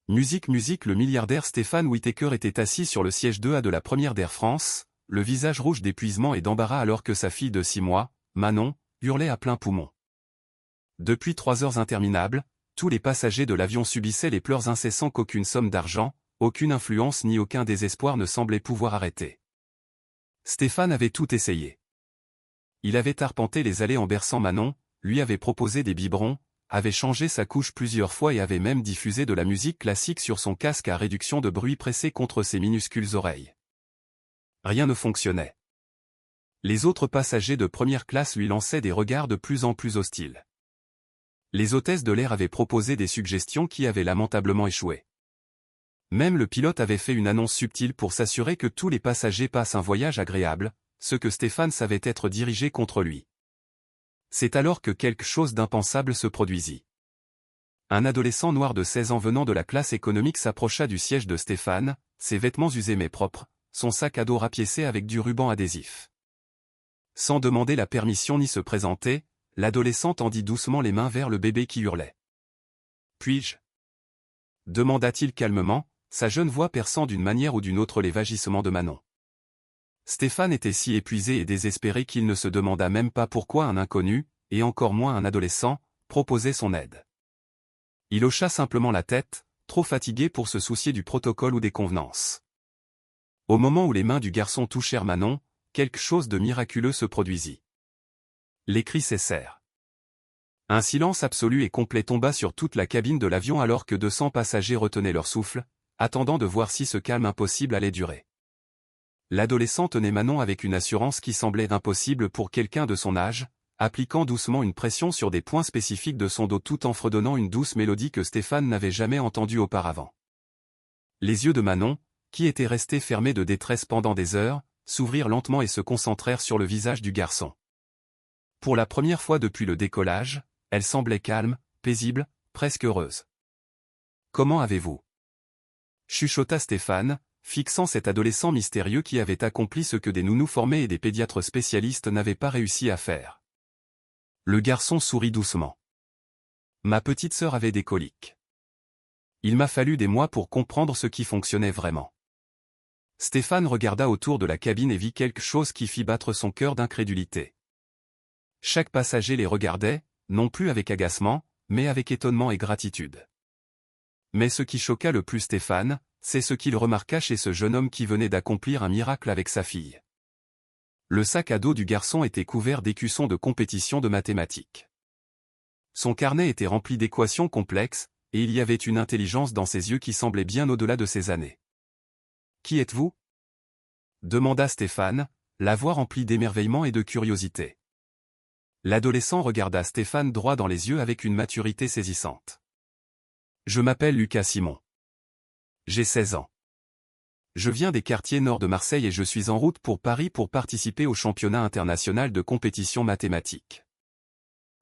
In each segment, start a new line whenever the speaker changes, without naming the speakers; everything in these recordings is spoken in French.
Musique, le milliardaire Stéphane Whittaker était assis sur le siège 2A de la première d'Air France, le visage rouge d'épuisement et d'embarras alors que sa fille de 6 mois, Manon, hurlait à plein poumon. Depuis 3 heures interminables, tous les passagers de l'avion subissaient les pleurs incessants qu'aucune somme d'argent, aucune influence ni aucun désespoir ne semblait pouvoir arrêter. Stéphane avait tout essayé. Il avait arpenté les allées en berçant Manon, lui avait proposé des biberons, avait changé sa couche plusieurs fois et avait même diffusé de la musique classique sur son casque à réduction de bruit pressé contre ses minuscules oreilles. Rien ne fonctionnait. Les autres passagers de première classe lui lançaient des regards de plus en plus hostiles. Les hôtesses de l'air avaient proposé des suggestions qui avaient lamentablement échoué. Même le pilote avait fait une annonce subtile pour s'assurer que tous les passagers passent un voyage agréable, ce que Stéphane savait être dirigé contre lui. C'est alors que quelque chose d'impensable se produisit. Un adolescent noir de 16 ans venant de la classe économique s'approcha du siège de Stéphane, ses vêtements usés mais propres, son sac à dos rapiécé avec du ruban adhésif. Sans demander la permission ni se présenter, l'adolescent tendit doucement les mains vers le bébé qui hurlait. « Puis-je » demanda-t-il calmement, sa jeune voix perçant d'une manière ou d'une autre les vagissements de Manon. Stéphane était si épuisé et désespéré qu'il ne se demanda même pas pourquoi un inconnu, et encore moins un adolescent, proposait son aide. Il hocha simplement la tête, trop fatigué pour se soucier du protocole ou des convenances. Au moment où les mains du garçon touchèrent Manon, quelque chose de miraculeux se produisit. Les cris cessèrent. Un silence absolu et complet tomba sur toute la cabine de l'avion alors que 200 passagers retenaient leur souffle, attendant de voir si ce calme impossible allait durer. L'adolescent tenait Manon avec une assurance qui semblait impossible pour quelqu'un de son âge, appliquant doucement une pression sur des points spécifiques de son dos tout en fredonnant une douce mélodie que Stéphane n'avait jamais entendue auparavant. Les yeux de Manon, qui étaient restés fermés de détresse pendant des heures, s'ouvrirent lentement et se concentrèrent sur le visage du garçon. Pour la première fois depuis le décollage, elle semblait calme, paisible, presque heureuse. « Comment avez-vous » chuchota Stéphane, fixant cet adolescent mystérieux qui avait accompli ce que des nounous formés et des pédiatres spécialistes n'avaient pas réussi à faire. Le garçon sourit doucement. « Ma petite sœur avait des coliques. Il m'a fallu des mois pour comprendre ce qui fonctionnait vraiment. » Stéphane regarda autour de la cabine et vit quelque chose qui fit battre son cœur d'incrédulité. Chaque passager les regardait, non plus avec agacement, mais avec étonnement et gratitude. Mais ce qui choqua le plus Stéphane, c'est ce qu'il remarqua chez ce jeune homme qui venait d'accomplir un miracle avec sa fille. Le sac à dos du garçon était couvert d'écussons de compétition de mathématiques. Son carnet était rempli d'équations complexes, et il y avait une intelligence dans ses yeux qui semblait bien au-delà de ses années. « Qui êtes-vous » demanda Stéphane, la voix remplie d'émerveillement et de curiosité. L'adolescent regarda Stéphane droit dans les yeux avec une maturité saisissante. « Je m'appelle Lucas Simon. J'ai 16 ans. Je viens des quartiers nord de Marseille et je suis en route pour Paris pour participer au championnat international de compétition mathématique. »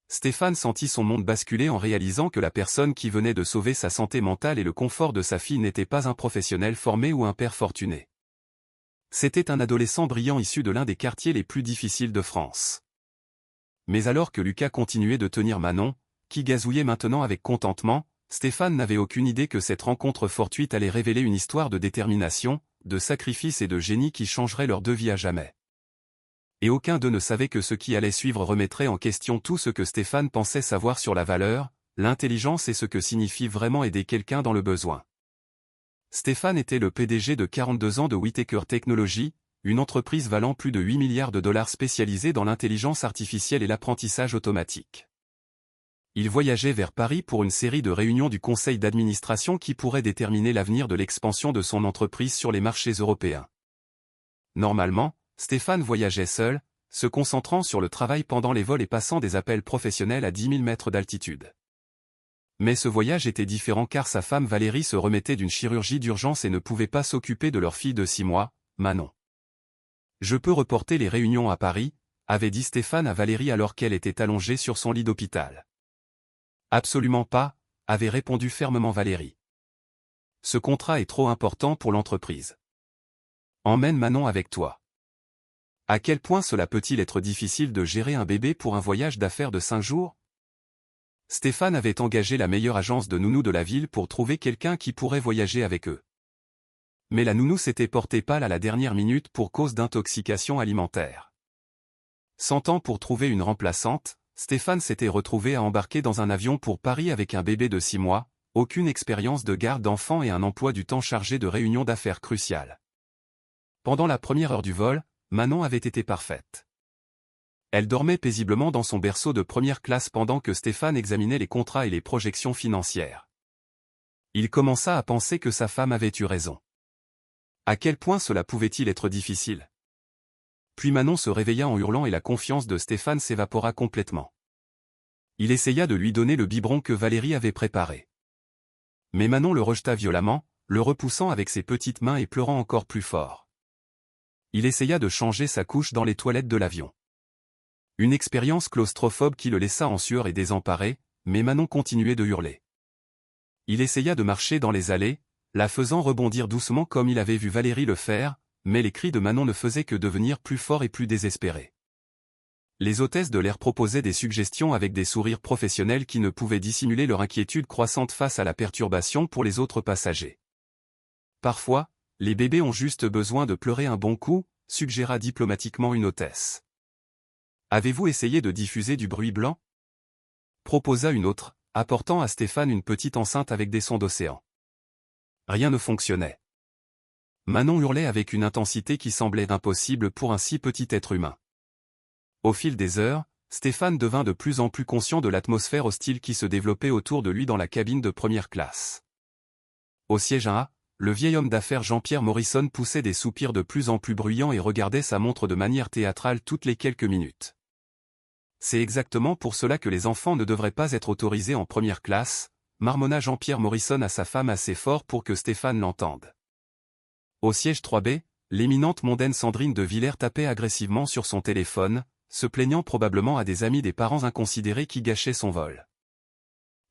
Stéphane sentit son monde basculer en réalisant que la personne qui venait de sauver sa santé mentale et le confort de sa fille n'était pas un professionnel formé ou un père fortuné. C'était un adolescent brillant issu de l'un des quartiers les plus difficiles de France. Mais alors que Lucas continuait de tenir Manon, qui gazouillait maintenant avec contentement, Stéphane n'avait aucune idée que cette rencontre fortuite allait révéler une histoire de détermination, de sacrifice et de génie qui changerait leur deux vies à jamais. Et aucun d'eux ne savait que ce qui allait suivre remettrait en question tout ce que Stéphane pensait savoir sur la valeur, l'intelligence et ce que signifie vraiment aider quelqu'un dans le besoin. Stéphane était le PDG de 42 ans de Whittaker Technologies, une entreprise valant plus de 8 milliards de dollars spécialisée dans l'intelligence artificielle et l'apprentissage automatique. Il voyageait vers Paris pour une série de réunions du conseil d'administration qui pourrait déterminer l'avenir de l'expansion de son entreprise sur les marchés européens. Normalement, Stéphane voyageait seul, se concentrant sur le travail pendant les vols et passant des appels professionnels à 10 000 mètres d'altitude. Mais ce voyage était différent car sa femme Valérie se remettait d'une chirurgie d'urgence et ne pouvait pas s'occuper de leur fille de 6 mois, Manon. « Je peux reporter les réunions à Paris » avait dit Stéphane à Valérie alors qu'elle était allongée sur son lit d'hôpital. « Absolument pas » avait répondu fermement Valérie. « Ce contrat est trop important pour l'entreprise. Emmène Manon avec toi. » À quel point cela peut-il être difficile de gérer un bébé pour un voyage d'affaires de 5 jours ? Stéphane avait engagé la meilleure agence de nounous de la ville pour trouver quelqu'un qui pourrait voyager avec eux. Mais la nounou s'était portée pâle à la dernière minute pour cause d'intoxication alimentaire. Sans temps pour trouver une remplaçante, Stéphane s'était retrouvé à embarquer dans un avion pour Paris avec un bébé de 6 mois, aucune expérience de garde d'enfant et un emploi du temps chargé de réunions d'affaires cruciales. Pendant la première heure du vol, Manon avait été parfaite. Elle dormait paisiblement dans son berceau de première classe pendant que Stéphane examinait les contrats et les projections financières. Il commença à penser que sa femme avait eu raison. À quel point cela pouvait-il être difficile? Puis Manon se réveilla en hurlant et la confiance de Stéphane s'évapora complètement. Il essaya de lui donner le biberon que Valérie avait préparé. Mais Manon le rejeta violemment, le repoussant avec ses petites mains et pleurant encore plus fort. Il essaya de changer sa couche dans les toilettes de l'avion. Une expérience claustrophobe qui le laissa en sueur et désemparé, mais Manon continuait de hurler. Il essaya de marcher dans les allées, la faisant rebondir doucement comme il avait vu Valérie le faire, mais les cris de Manon ne faisaient que devenir plus forts et plus désespérés. Les hôtesses de l'air proposaient des suggestions avec des sourires professionnels qui ne pouvaient dissimuler leur inquiétude croissante face à la perturbation pour les autres passagers. Parfois, les bébés ont juste besoin de pleurer un bon coup, suggéra diplomatiquement une hôtesse. Avez-vous essayé de diffuser du bruit blanc? Proposa une autre, apportant à Stéphane une petite enceinte avec des sons d'océan. Rien ne fonctionnait. Manon hurlait avec une intensité qui semblait impossible pour un si petit être humain. Au fil des heures, Stéphane devint de plus en plus conscient de l'atmosphère hostile qui se développait autour de lui dans la cabine de première classe. Au siège 1A, le vieil homme d'affaires Jean-Pierre Morrison poussait des soupirs de plus en plus bruyants et regardait sa montre de manière théâtrale toutes les quelques minutes. C'est exactement pour cela que les enfants ne devraient pas être autorisés en première classe, marmonna Jean-Pierre Morrison à sa femme assez fort pour que Stéphane l'entende. Au siège 3B, l'éminente mondaine Sandrine de Villers tapait agressivement sur son téléphone, se plaignant probablement à des amis des parents inconsidérés qui gâchaient son vol.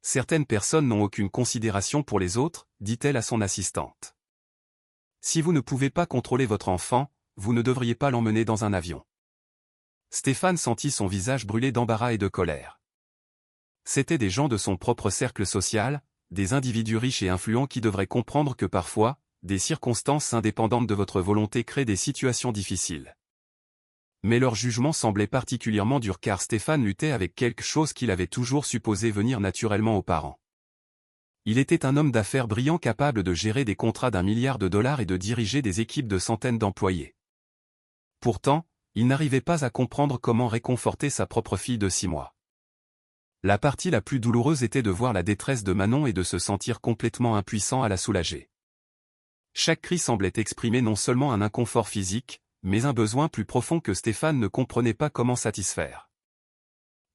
Certaines personnes n'ont aucune considération pour les autres, dit-elle à son assistante. Si vous ne pouvez pas contrôler votre enfant, vous ne devriez pas l'emmener dans un avion. Stéphane sentit son visage brûler d'embarras et de colère. C'étaient des gens de son propre cercle social, des individus riches et influents qui devraient comprendre que parfois, des circonstances indépendantes de votre volonté créent des situations difficiles. Mais leur jugement semblait particulièrement dur car Stéphane luttait avec quelque chose qu'il avait toujours supposé venir naturellement aux parents. Il était un homme d'affaires brillant capable de gérer des contrats d'1 milliard de dollars et de diriger des équipes de centaines d'employés. Pourtant, il n'arrivait pas à comprendre comment réconforter sa propre fille de 6 mois. La partie la plus douloureuse était de voir la détresse de Manon et de se sentir complètement impuissant à la soulager. Chaque cri semblait exprimer non seulement un inconfort physique, mais un besoin plus profond que Stéphane ne comprenait pas comment satisfaire.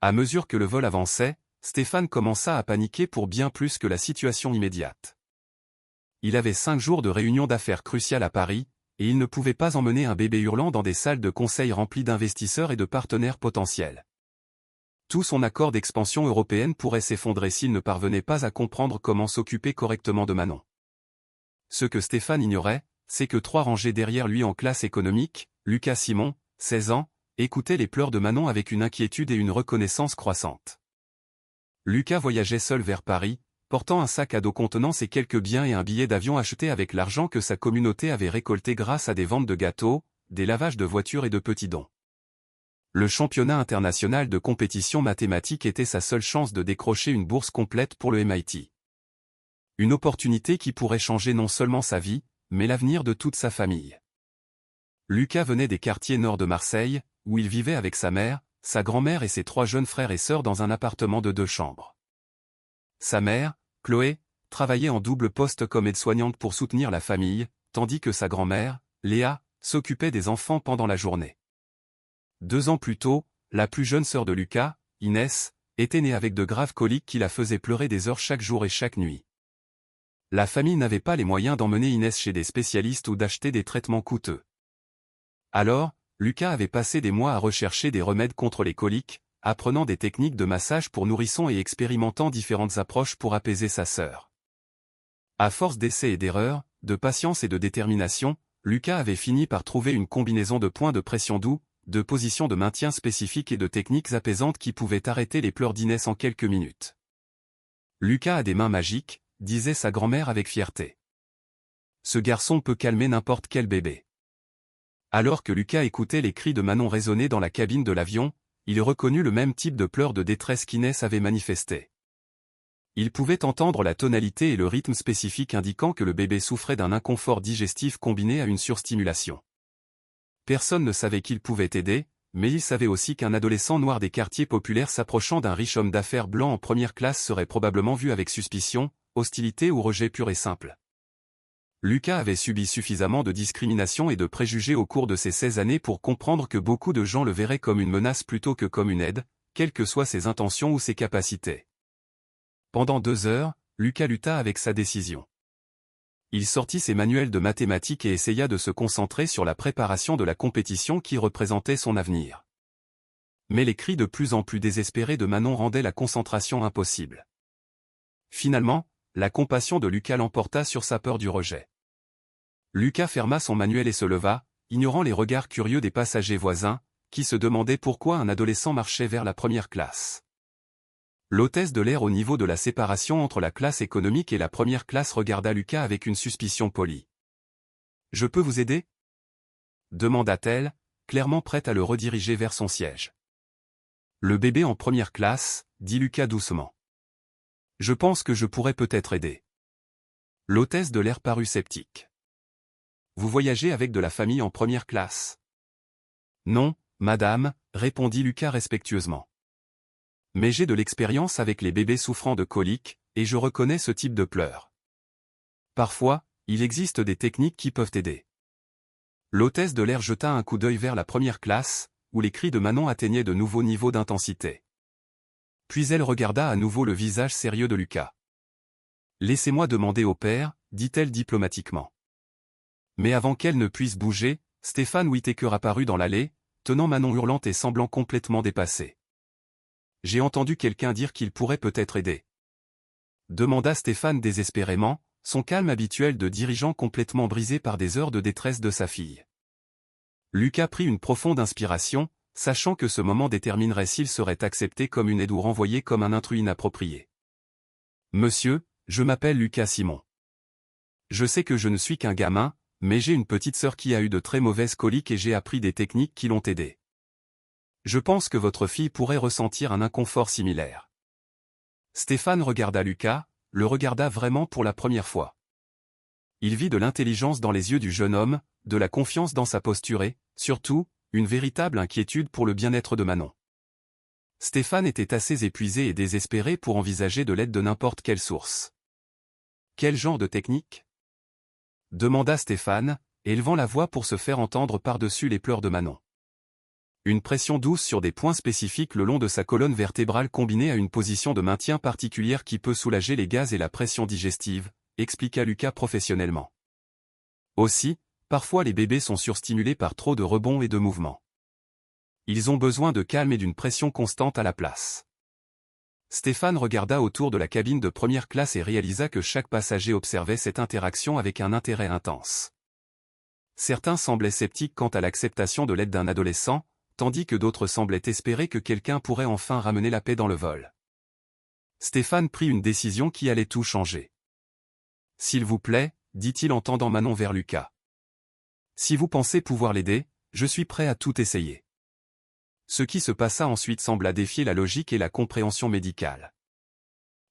À mesure que le vol avançait, Stéphane commença à paniquer pour bien plus que la situation immédiate. Il avait 5 jours de réunion d'affaires cruciales à Paris, et il ne pouvait pas emmener un bébé hurlant dans des salles de conseil remplies d'investisseurs et de partenaires potentiels. Tout son accord d'expansion européenne pourrait s'effondrer s'il ne parvenait pas à comprendre comment s'occuper correctement de Manon. Ce que Stéphane ignorait, c'est que 3 rangées derrière lui en classe économique, Lucas Simon, 16 ans, écoutait les pleurs de Manon avec une inquiétude et une reconnaissance croissante. Lucas voyageait seul vers Paris, portant un sac à dos contenant ses quelques biens et un billet d'avion acheté avec l'argent que sa communauté avait récolté grâce à des ventes de gâteaux, des lavages de voitures et de petits dons. Le championnat international de compétition mathématique était sa seule chance de décrocher une bourse complète pour le MIT. Une opportunité qui pourrait changer non seulement sa vie, mais l'avenir de toute sa famille. Lucas venait des quartiers nord de Marseille, où il vivait avec sa mère, sa grand-mère et ses 3 jeunes frères et sœurs dans un appartement de 2 chambres. Sa mère, Chloé, travaillait en double poste comme aide-soignante pour soutenir la famille, tandis que sa grand-mère, Léa, s'occupait des enfants pendant la journée. 2 ans plus tôt, la plus jeune sœur de Lucas, Inès, était née avec de graves coliques qui la faisaient pleurer des heures chaque jour et chaque nuit. La famille n'avait pas les moyens d'emmener Inès chez des spécialistes ou d'acheter des traitements coûteux. Alors, Lucas avait passé des mois à rechercher des remèdes contre les coliques, apprenant des techniques de massage pour nourrissons et expérimentant différentes approches pour apaiser sa sœur. À force d'essais et d'erreurs, de patience et de détermination, Lucas avait fini par trouver une combinaison de points de pression doux, de positions de maintien spécifiques et de techniques apaisantes qui pouvaient arrêter les pleurs d'Inès en quelques minutes. Lucas a des mains magiques, disait sa grand-mère avec fierté. Ce garçon peut calmer n'importe quel bébé. Alors que Lucas écoutait les cris de Manon résonner dans la cabine de l'avion, il reconnut le même type de pleurs de détresse qu'Inès avait manifesté. Il pouvait entendre la tonalité et le rythme spécifique indiquant que le bébé souffrait d'un inconfort digestif combiné à une surstimulation. Personne ne savait qu'il pouvait aider, mais il savait aussi qu'un adolescent noir des quartiers populaires s'approchant d'un riche homme d'affaires blanc en première classe serait probablement vu avec suspicion, hostilité ou rejet pur et simple. Lucas avait subi suffisamment de discrimination et de préjugés au cours de ces 16 années pour comprendre que beaucoup de gens le verraient comme une menace plutôt que comme une aide, quelles que soient ses intentions ou ses capacités. Pendant 2 heures, Lucas lutta avec sa décision. Il sortit ses manuels de mathématiques et essaya de se concentrer sur la préparation de la compétition qui représentait son avenir. Mais les cris de plus en plus désespérés de Manon rendaient la concentration impossible. Finalement, la compassion de Lucas l'emporta sur sa peur du rejet. Lucas ferma son manuel et se leva, ignorant les regards curieux des passagers voisins, qui se demandaient pourquoi un adolescent marchait vers la première classe. L'hôtesse de l'air au niveau de la séparation entre la classe économique et la première classe regarda Lucas avec une suspicion polie. « Je peux vous aider » demanda-t-elle, clairement prête à le rediriger vers son siège. « Le bébé en première classe, » dit Lucas doucement. « Je pense que je pourrais peut-être aider. » L'hôtesse de l'air parut sceptique. « Vous voyagez avec de la famille en première classe ?»« Non, madame, » répondit Lucas respectueusement. « Mais j'ai de l'expérience avec les bébés souffrant de coliques, et je reconnais ce type de pleurs. Parfois, il existe des techniques qui peuvent aider. » L'hôtesse de l'air jeta un coup d'œil vers la première classe, où les cris de Manon atteignaient de nouveaux niveaux d'intensité. Puis elle regarda à nouveau le visage sérieux de Lucas. « Laissez-moi demander au père, » dit-elle diplomatiquement. Mais avant qu'elle ne puisse bouger, Stéphane Whittaker apparut dans l'allée, tenant Manon hurlante et semblant complètement dépassé. « J'ai entendu quelqu'un dire qu'il pourrait peut-être aider. » demanda Stéphane désespérément, son calme habituel de dirigeant complètement brisé par des heures de détresse de sa fille. Lucas prit une profonde inspiration, sachant que ce moment déterminerait s'il serait accepté comme une aide ou renvoyé comme un intrus inapproprié. « Monsieur, je m'appelle Lucas Simon. Je sais que je ne suis qu'un gamin, mais j'ai une petite sœur qui a eu de très mauvaises coliques et j'ai appris des techniques qui l'ont aidée. Je pense que votre fille pourrait ressentir un inconfort similaire. » Stéphane regarda Lucas, le regarda vraiment pour la première fois. Il vit de l'intelligence dans les yeux du jeune homme, de la confiance dans sa posture et, surtout, une véritable inquiétude pour le bien-être de Manon. Stéphane était assez épuisé et désespéré pour envisager de l'aide de n'importe quelle source. « Quel genre de technique ?» demanda Stéphane, élevant la voix pour se faire entendre par-dessus les pleurs de Manon. Une pression douce sur des points spécifiques le long de sa colonne vertébrale combinée à une position de maintien particulière qui peut soulager les gaz et la pression digestive, expliqua Lucas professionnellement. Aussi, parfois les bébés sont surstimulés par trop de rebonds et de mouvements. Ils ont besoin de calme et d'une pression constante à la place. Stéphane regarda autour de la cabine de première classe et réalisa que chaque passager observait cette interaction avec un intérêt intense. Certains semblaient sceptiques quant à l'acceptation de l'aide d'un adolescent, tandis que d'autres semblaient espérer que quelqu'un pourrait enfin ramener la paix dans le vol. Stéphane prit une décision qui allait tout changer. « S'il vous plaît, » dit-il en tendant Manon vers Lucas. « Si vous pensez pouvoir l'aider, je suis prêt à tout essayer. » Ce qui se passa ensuite sembla défier la logique et la compréhension médicale.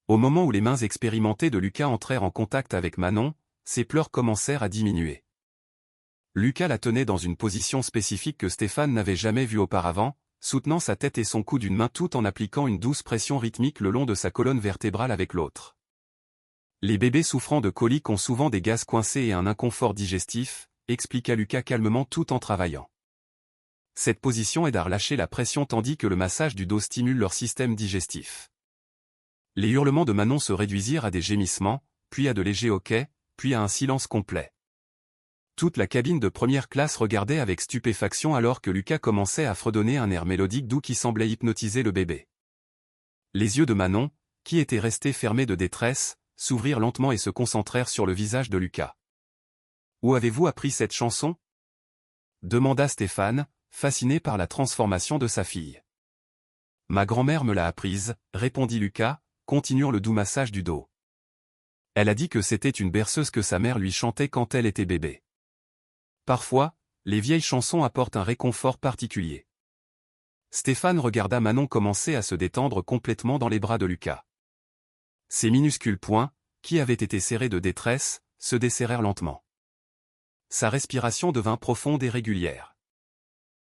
Au moment où les mains expérimentées de Lucas entrèrent en contact avec Manon, ses pleurs commencèrent à diminuer. Lucas la tenait dans une position spécifique que Stéphane n'avait jamais vue auparavant, soutenant sa tête et son cou d'une main tout en appliquant une douce pression rythmique le long de sa colonne vertébrale avec l'autre. Les bébés souffrant de coliques ont souvent des gaz coincés et un inconfort digestif, expliqua Lucas calmement tout en travaillant. Cette position aide à relâcher la pression tandis que le massage du dos stimule leur système digestif. Les hurlements de Manon se réduisirent à des gémissements, puis à de légers hoquets, puis à un silence complet. Toute la cabine de première classe regardait avec stupéfaction alors que Lucas commençait à fredonner un air mélodique doux qui semblait hypnotiser le bébé. Les yeux de Manon, qui étaient restés fermés de détresse, s'ouvrirent lentement et se concentrèrent sur le visage de Lucas. « Où avez-vous appris cette chanson ?» demanda Stéphane, fasciné par la transformation de sa fille. « Ma grand-mère me l'a apprise, » répondit Lucas, continuant le doux massage du dos. Elle a dit que c'était une berceuse que sa mère lui chantait quand elle était bébé. Parfois, les vieilles chansons apportent un réconfort particulier. Stéphane regarda Manon commencer à se détendre complètement dans les bras de Lucas. Ses minuscules poings, qui avaient été serrés de détresse, se desserrèrent lentement. Sa respiration devint profonde et régulière.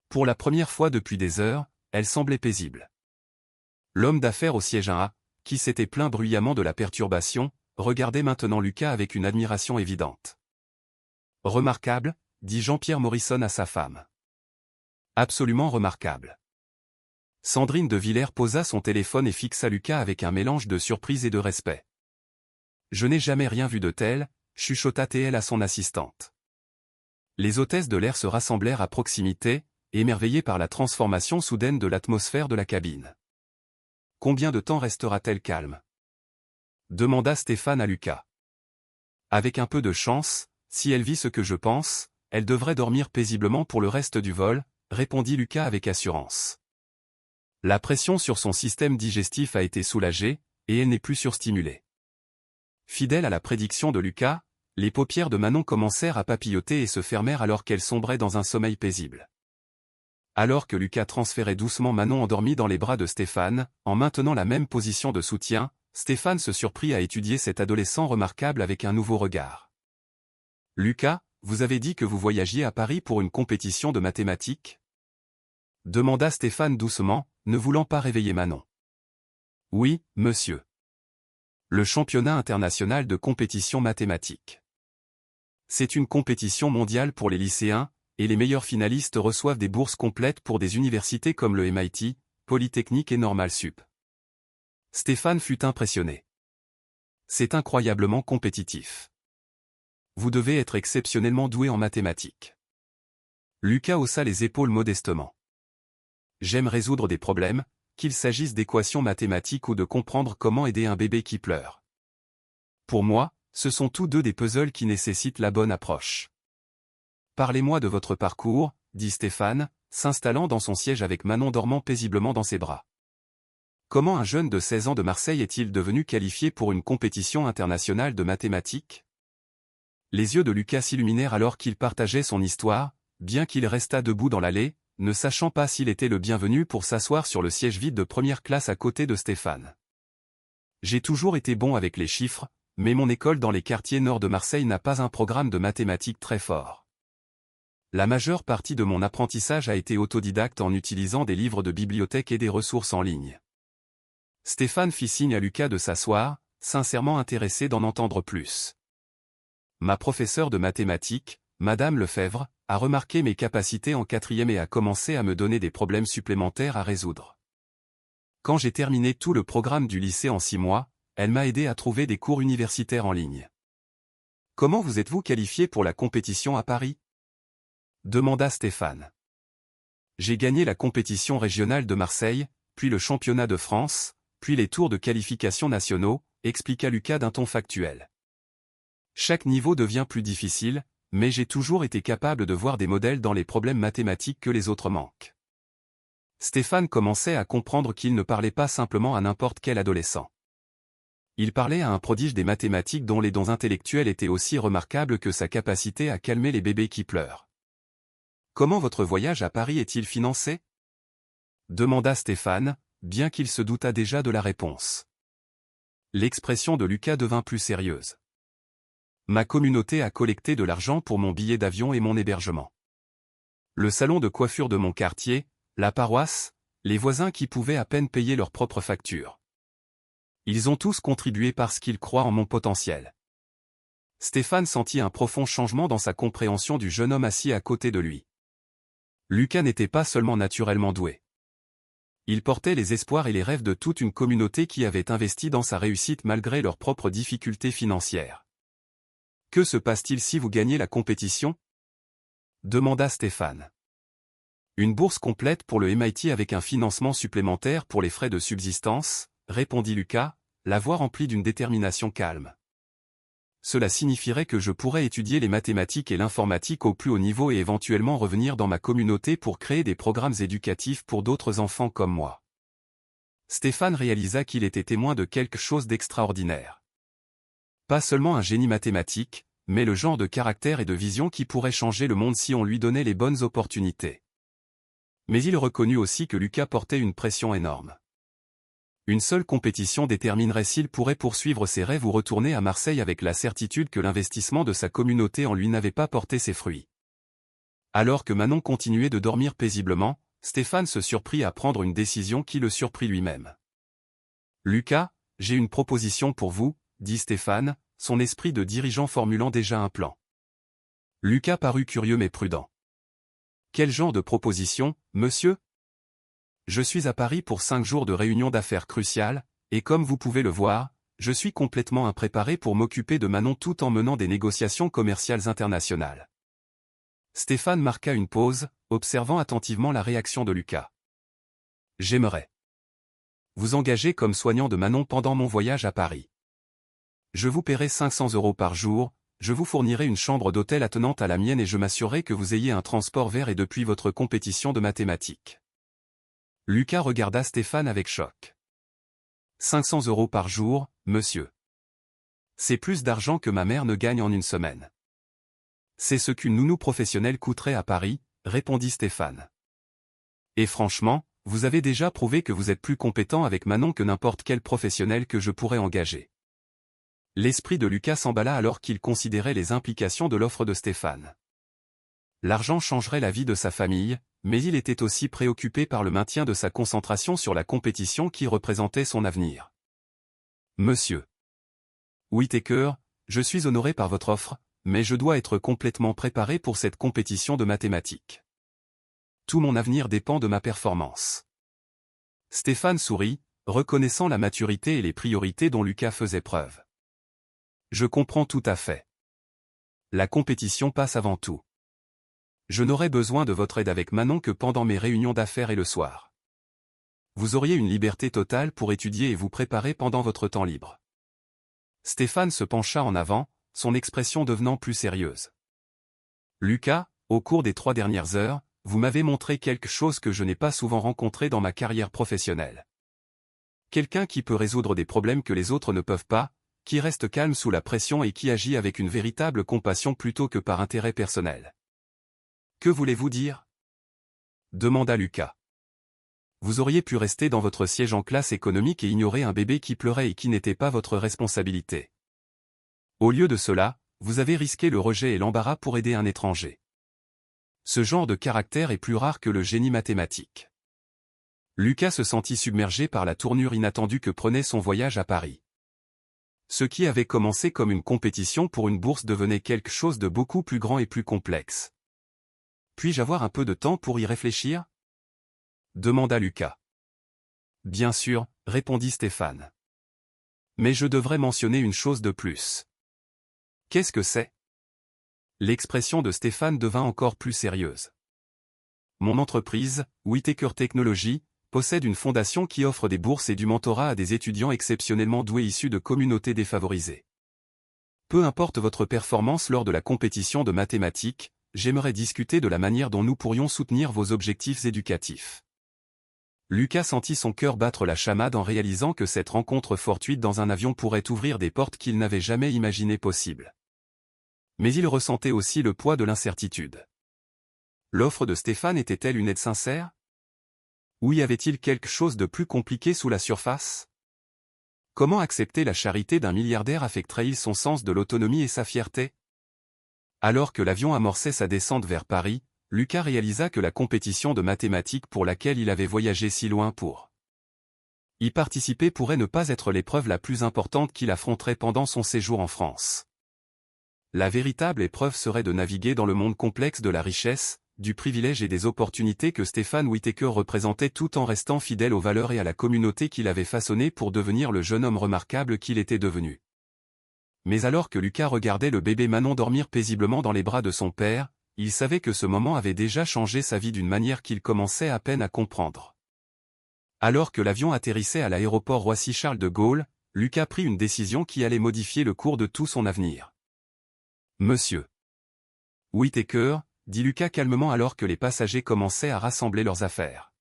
Pour la première fois depuis des heures, elle semblait paisible. L'homme d'affaires au siège 1A, qui s'était plaint bruyamment de la perturbation, regardait maintenant Lucas avec une admiration évidente. « Remarquable », dit Jean-Pierre Morrison à sa femme. « Absolument remarquable. » Sandrine de Villers posa son téléphone et fixa Lucas avec un mélange de surprise et de respect. « Je n'ai jamais rien vu de tel », chuchota-t-elle à son assistante. Les hôtesses de l'air se rassemblèrent à proximité, émerveillées par la transformation soudaine de l'atmosphère de la cabine. « Combien de temps restera-t-elle calme ?» demanda Stéphane à Lucas. « Avec un peu de chance, si elle vit ce que je pense, elle devrait dormir paisiblement pour le reste du vol, » répondit Lucas avec assurance. La pression sur son système digestif a été soulagée, et elle n'est plus surstimulée. Fidèle à la prédiction de Lucas, les paupières de Manon commencèrent à papilloter et se fermèrent alors qu'elle sombrait dans un sommeil paisible. Alors que Lucas transférait doucement Manon endormie dans les bras de Stéphane, en maintenant la même position de soutien, Stéphane se surprit à étudier cet adolescent remarquable avec un nouveau regard. « Lucas, vous avez dit que vous voyagiez à Paris pour une compétition de mathématiques ?» demanda Stéphane doucement, ne voulant pas réveiller Manon. « Oui, monsieur. Le championnat international de compétition mathématique. C'est une compétition mondiale pour les lycéens, et les meilleurs finalistes reçoivent des bourses complètes pour des universités comme le MIT, Polytechnique et Normal Sup. » Stéphane fut impressionné. « C'est incroyablement compétitif. Vous devez être exceptionnellement doué en mathématiques. » Lucas haussa les épaules modestement. « J'aime résoudre des problèmes, qu'il s'agisse d'équations mathématiques ou de comprendre comment aider un bébé qui pleure. Pour moi, ce sont tous deux des puzzles qui nécessitent la bonne approche. » « Parlez-moi de votre parcours, » dit Stéphane, s'installant dans son siège avec Manon dormant paisiblement dans ses bras. « Comment un jeune de 16 ans de Marseille est-il devenu qualifié pour une compétition internationale de mathématiques ?» Les yeux de Lucas s'illuminèrent alors qu'il partageait son histoire, bien qu'il restât debout dans l'allée, ne sachant pas s'il était le bienvenu pour s'asseoir sur le siège vide de première classe à côté de Stéphane. « J'ai toujours été bon avec les chiffres, mais mon école dans les quartiers nord de Marseille n'a pas un programme de mathématiques très fort. La majeure partie de mon apprentissage a été autodidacte en utilisant des livres de bibliothèque et des ressources en ligne. » Stéphane fit signe à Lucas de s'asseoir, sincèrement intéressé d'en entendre plus. « Ma professeure de mathématiques, Madame Lefebvre, a remarqué mes capacités en 4e et a commencé à me donner des problèmes supplémentaires à résoudre. Quand j'ai terminé tout le programme du lycée en 6 mois, elle m'a aidé à trouver des cours universitaires en ligne. Comment vous êtes-vous qualifié pour la compétition à Paris ? Demanda Stéphane. J'ai gagné la compétition régionale de Marseille, puis le championnat de France, puis les tours de qualification nationaux, expliqua Lucas d'un ton factuel. Chaque niveau devient plus difficile, mais j'ai toujours été capable de voir des modèles dans les problèmes mathématiques que les autres manquent. Stéphane commençait à comprendre qu'il ne parlait pas simplement à n'importe quel adolescent. Il parlait à un prodige des mathématiques dont les dons intellectuels étaient aussi remarquables que sa capacité à calmer les bébés qui pleurent. « Comment votre voyage à Paris est-il financé ?» demanda Stéphane, bien qu'il se doutât déjà de la réponse. L'expression de Lucas devint plus sérieuse. « Ma communauté a collecté de l'argent pour mon billet d'avion et mon hébergement. Le salon de coiffure de mon quartier, la paroisse, les voisins qui pouvaient à peine payer leurs propres factures. Ils ont tous contribué parce qu'ils croient en mon potentiel. » Stéphane sentit un profond changement dans sa compréhension du jeune homme assis à côté de lui. Lucas n'était pas seulement naturellement doué. Il portait les espoirs et les rêves de toute une communauté qui avait investi dans sa réussite malgré leurs propres difficultés financières. « Que se passe-t-il si vous gagnez la compétition ?» demanda Stéphane. « Une bourse complète pour le MIT avec un financement supplémentaire pour les frais de subsistance, » répondit Lucas, la voix remplie d'une détermination calme. « Cela signifierait que je pourrais étudier les mathématiques et l'informatique au plus haut niveau et éventuellement revenir dans ma communauté pour créer des programmes éducatifs pour d'autres enfants comme moi. Stéphane réalisa qu'il était témoin de quelque chose d'extraordinaire. Pas seulement un génie mathématique, mais le genre de caractère et de vision qui pourrait changer le monde si on lui donnait les bonnes opportunités. Mais il reconnut aussi que Lucas portait une pression énorme. Une seule compétition déterminerait s'il pourrait poursuivre ses rêves ou retourner à Marseille avec la certitude que l'investissement de sa communauté en lui n'avait pas porté ses fruits. Alors que Manon continuait de dormir paisiblement, Stéphane se surprit à prendre une décision qui le surprit lui-même. « Lucas, j'ai une proposition pour vous », dit Stéphane, son esprit de dirigeant formulant déjà un plan. Lucas parut curieux mais prudent. « Quel genre de proposition, monsieur ? Je suis à Paris pour 5 jours de réunion d'affaires cruciales, et comme vous pouvez le voir, je suis complètement impréparé pour m'occuper de Manon tout en menant des négociations commerciales internationales. » Stéphane marqua une pause, observant attentivement la réaction de Lucas. « J'aimerais vous engager comme soignant de Manon pendant mon voyage à Paris. Je vous paierai 500 € par jour, je vous fournirai une chambre d'hôtel attenante à la mienne et je m'assurerai que vous ayez un transport vers et depuis votre compétition de mathématiques. » Lucas regarda Stéphane avec choc. « 500 € par jour, monsieur. C'est plus d'argent que ma mère ne gagne en une semaine. » « C'est ce qu'une nounou professionnelle coûterait à Paris, » répondit Stéphane. « Et franchement, vous avez déjà prouvé que vous êtes plus compétent avec Manon que n'importe quel professionnel que je pourrais engager. » L'esprit de Lucas s'emballa alors qu'il considérait les implications de l'offre de Stéphane. L'argent changerait la vie de sa famille, mais il était aussi préoccupé par le maintien de sa concentration sur la compétition qui représentait son avenir. « Monsieur Whittaker, je suis honoré par votre offre, mais je dois être complètement préparé pour cette compétition de mathématiques. Tout mon avenir dépend de ma performance. » Stéphane sourit, reconnaissant la maturité et les priorités dont Lucas faisait preuve. « Je comprends tout à fait. La compétition passe avant tout. Je n'aurai besoin de votre aide avec Manon que pendant mes réunions d'affaires et le soir. Vous auriez une liberté totale pour étudier et vous préparer pendant votre temps libre. » Stéphane se pencha en avant, son expression devenant plus sérieuse. « Lucas, au cours des 3 dernières heures, vous m'avez montré quelque chose que je n'ai pas souvent rencontré dans ma carrière professionnelle. Quelqu'un qui peut résoudre des problèmes que les autres ne peuvent pas, qui reste calme sous la pression et qui agit avec une véritable compassion plutôt que par intérêt personnel. » « Que voulez-vous dire ? » demanda Lucas. « Vous auriez pu rester dans votre siège en classe économique et ignorer un bébé qui pleurait et qui n'était pas votre responsabilité. Au lieu de cela, vous avez risqué le rejet et l'embarras pour aider un étranger. Ce genre de caractère est plus rare que le génie mathématique. » Lucas se sentit submergé par la tournure inattendue que prenait son voyage à Paris. Ce qui avait commencé comme une compétition pour une bourse devenait quelque chose de beaucoup plus grand et plus complexe. « Puis-je avoir un peu de temps pour y réfléchir ? » demanda Lucas. « Bien sûr, » répondit Stéphane. « Mais je devrais mentionner une chose de plus. » « Qu'est-ce que c'est ? » L'expression de Stéphane devint encore plus sérieuse. « Mon entreprise, Whittaker Technology, possède une fondation qui offre des bourses et du mentorat à des étudiants exceptionnellement doués issus de communautés défavorisées. Peu importe votre performance lors de la compétition de mathématiques, j'aimerais discuter de la manière dont nous pourrions soutenir vos objectifs éducatifs. » Lucas sentit son cœur battre la chamade en réalisant que cette rencontre fortuite dans un avion pourrait ouvrir des portes qu'il n'avait jamais imaginées possibles. Mais il ressentait aussi le poids de l'incertitude. L'offre de Stéphane était-elle une aide sincère ? Ou y avait-il quelque chose de plus compliqué sous la surface ? Comment accepter la charité d'un milliardaire affecterait-il son sens de l'autonomie et sa fierté ? Alors que l'avion amorçait sa descente vers Paris, Lucas réalisa que la compétition de mathématiques pour laquelle il avait voyagé si loin pour y participer pourrait ne pas être l'épreuve la plus importante qu'il affronterait pendant son séjour en France. La véritable épreuve serait de naviguer dans le monde complexe de la richesse, du privilège et des opportunités que Stéphane Whittaker représentait tout en restant fidèle aux valeurs et à la communauté qu'il avait façonnée pour devenir le jeune homme remarquable qu'il était devenu. Mais alors que Lucas regardait le bébé Manon dormir paisiblement dans les bras de son père, il savait que ce moment avait déjà changé sa vie d'une manière qu'il commençait à peine à comprendre. Alors que l'avion atterrissait à l'aéroport Roissy-Charles de Gaulle, Lucas prit une décision qui allait modifier le cours de tout son avenir. « Monsieur Whittaker, » dit Lucas calmement alors que les passagers commençaient à rassembler leurs affaires.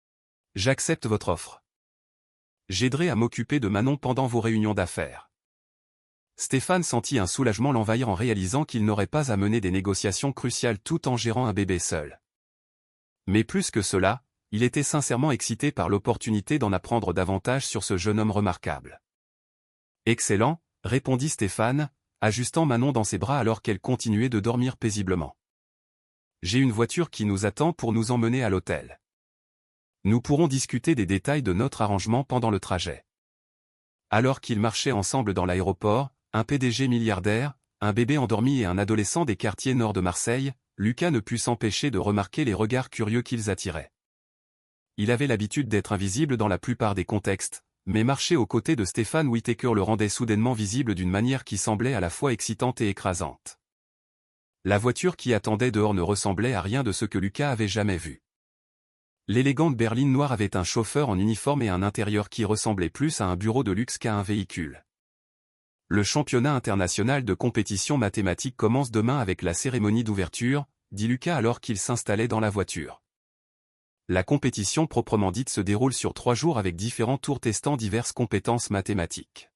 « J'accepte votre offre. J'aiderai à m'occuper de Manon pendant vos réunions d'affaires. Stéphane sentit un soulagement l'envahir en réalisant qu'il n'aurait pas à mener des négociations cruciales tout en gérant un bébé seul. Mais plus que cela, il était sincèrement excité par l'opportunité d'en apprendre davantage sur ce jeune homme remarquable. Excellent, répondit Stéphane, ajustant Manon dans ses bras alors qu'elle continuait de dormir paisiblement. J'ai une voiture qui nous attend pour nous emmener à l'hôtel. Nous pourrons discuter des détails de notre arrangement pendant le trajet. Alors qu'ils marchaient ensemble dans l'aéroport, un PDG milliardaire, un bébé endormi et un adolescent des quartiers nord de Marseille, Lucas ne put s'empêcher de remarquer les regards curieux qu'ils attiraient. Il avait l'habitude d'être invisible dans la plupart des contextes, mais marcher aux côtés de Stéphane Whittaker le rendait soudainement visible d'une manière qui semblait à la fois excitante et écrasante. La voiture qui attendait dehors ne ressemblait à rien de ce que Lucas avait jamais vu. L'élégante berline noire avait un chauffeur en uniforme et un intérieur qui ressemblait plus à un bureau de luxe qu'à un véhicule. Le championnat international de compétition mathématique commence demain avec la cérémonie d'ouverture, dit Lucas alors qu'il s'installait dans la voiture. La compétition proprement dite se déroule sur 3 jours avec différents tours testant diverses compétences mathématiques.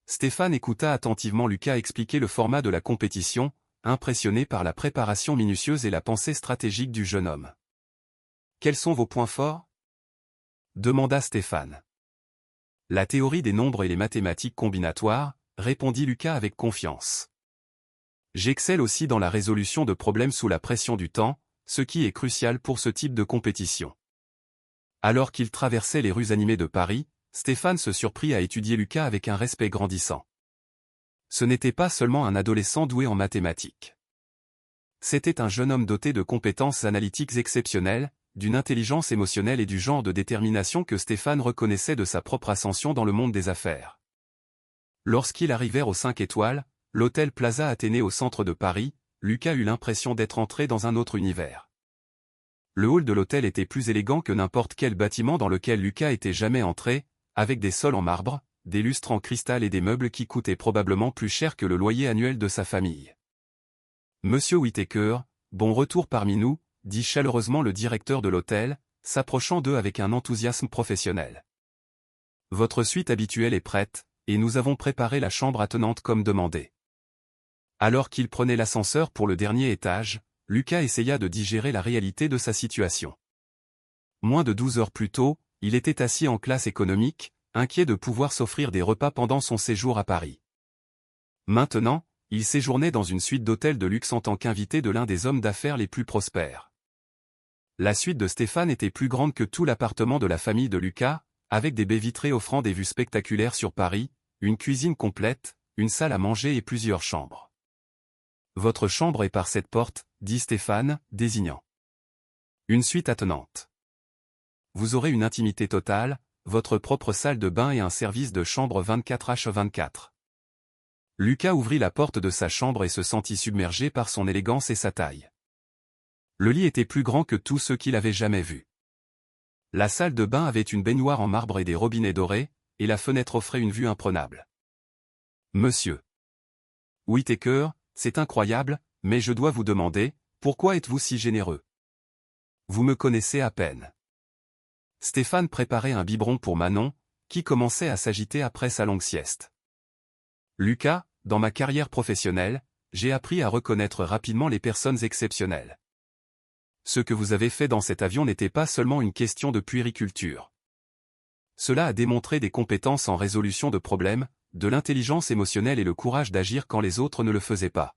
Stéphane écouta attentivement Lucas expliquer le format de la compétition, impressionné par la préparation minutieuse et la pensée stratégique du jeune homme. « Quels sont vos points forts ?» demanda Stéphane. « La théorie des nombres et les mathématiques combinatoires », répondit Lucas avec confiance. « J'excelle aussi dans la résolution de problèmes sous la pression du temps, ce qui est crucial pour ce type de compétition. » Alors qu'il traversait les rues animées de Paris, Stéphane se surprit à étudier Lucas avec un respect grandissant. Ce n'était pas seulement un adolescent doué en mathématiques. C'était un jeune homme doté de compétences analytiques exceptionnelles, d'une intelligence émotionnelle et du genre de détermination que Stéphane reconnaissait de sa propre ascension dans le monde des affaires. Lorsqu'ils arrivèrent aux 5 étoiles, l'hôtel Plaza Athénée au centre de Paris, Lucas eut l'impression d'être entré dans un autre univers. Le hall de l'hôtel était plus élégant que n'importe quel bâtiment dans lequel Lucas était jamais entré, avec des sols en marbre, des lustres en cristal et des meubles qui coûtaient probablement plus cher que le loyer annuel de sa famille. « Monsieur Whittaker, bon retour parmi nous », dit chaleureusement le directeur de l'hôtel, s'approchant d'eux avec un enthousiasme professionnel. « Votre suite habituelle est prête, et nous avons préparé la chambre attenante comme demandé. » Alors qu'il prenait l'ascenseur pour le dernier étage, Lucas essaya de digérer la réalité de sa situation. Moins de 12 heures plus tôt, il était assis en classe économique, inquiet de pouvoir s'offrir des repas pendant son séjour à Paris. Maintenant, il séjournait dans une suite d'hôtels de luxe en tant qu'invité de l'un des hommes d'affaires les plus prospères. La suite de Stéphane était plus grande que tout l'appartement de la famille de Lucas, avec des baies vitrées offrant des vues spectaculaires sur Paris, une cuisine complète, une salle à manger et plusieurs chambres. « Votre chambre est par cette porte », dit Stéphane, désignant. « Une suite attenante. Vous aurez une intimité totale, votre propre salle de bain et un service de chambre 24h24. » Lucas ouvrit la porte de sa chambre et se sentit submergé par son élégance et sa taille. Le lit était plus grand que tous ceux qu'il avait jamais vus. La salle de bain avait une baignoire en marbre et des robinets dorés, et la fenêtre offrait une vue imprenable. « Monsieur Whittaker, c'est incroyable, mais je dois vous demander, pourquoi êtes-vous si généreux? Vous me connaissez à peine. » Stéphane préparait un biberon pour Manon, qui commençait à s'agiter après sa longue sieste. « Lucas, dans ma carrière professionnelle, j'ai appris à reconnaître rapidement les personnes exceptionnelles. Ce que vous avez fait dans cet avion n'était pas seulement une question de puériculture. Cela a démontré des compétences en résolution de problèmes, de l'intelligence émotionnelle et le courage d'agir quand les autres ne le faisaient pas. »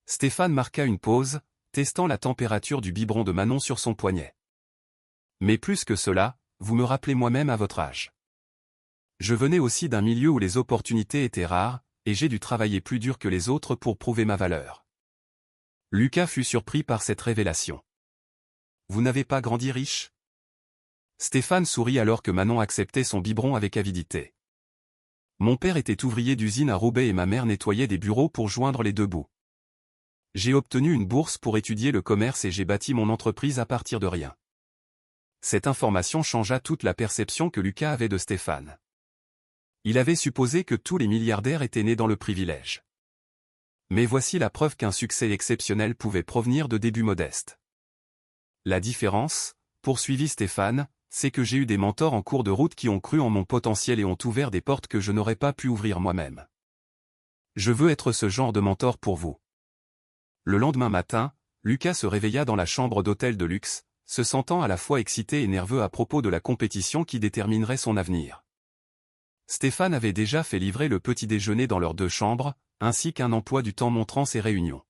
Stéphane marqua une pause, testant la température du biberon de Manon sur son poignet. « Mais plus que cela, vous me rappelez moi-même à votre âge. Je venais aussi d'un milieu où les opportunités étaient rares, et j'ai dû travailler plus dur que les autres pour prouver ma valeur. » Lucas fut surpris par cette révélation. « Vous n'avez pas grandi riche ?» Stéphane sourit alors que Manon acceptait son biberon avec avidité. « Mon père était ouvrier d'usine à Roubaix et ma mère nettoyait des bureaux pour joindre les deux bouts. J'ai obtenu une bourse pour étudier le commerce et j'ai bâti mon entreprise à partir de rien. » Cette information changea toute la perception que Lucas avait de Stéphane. Il avait supposé que tous les milliardaires étaient nés dans le privilège. Mais voici la preuve qu'un succès exceptionnel pouvait provenir de débuts modestes. La différence, poursuivit Stéphane, c'est que j'ai eu des mentors en cours de route qui ont cru en mon potentiel et ont ouvert des portes que je n'aurais pas pu ouvrir moi-même. Je veux être ce genre de mentor pour vous. Le lendemain matin, Lucas se réveilla dans la chambre d'hôtel de luxe, se sentant à la fois excité et nerveux à propos de la compétition qui déterminerait son avenir. Stéphane avait déjà fait livrer le petit déjeuner dans leurs 2 chambres, ainsi qu'un emploi du temps montrant ses réunions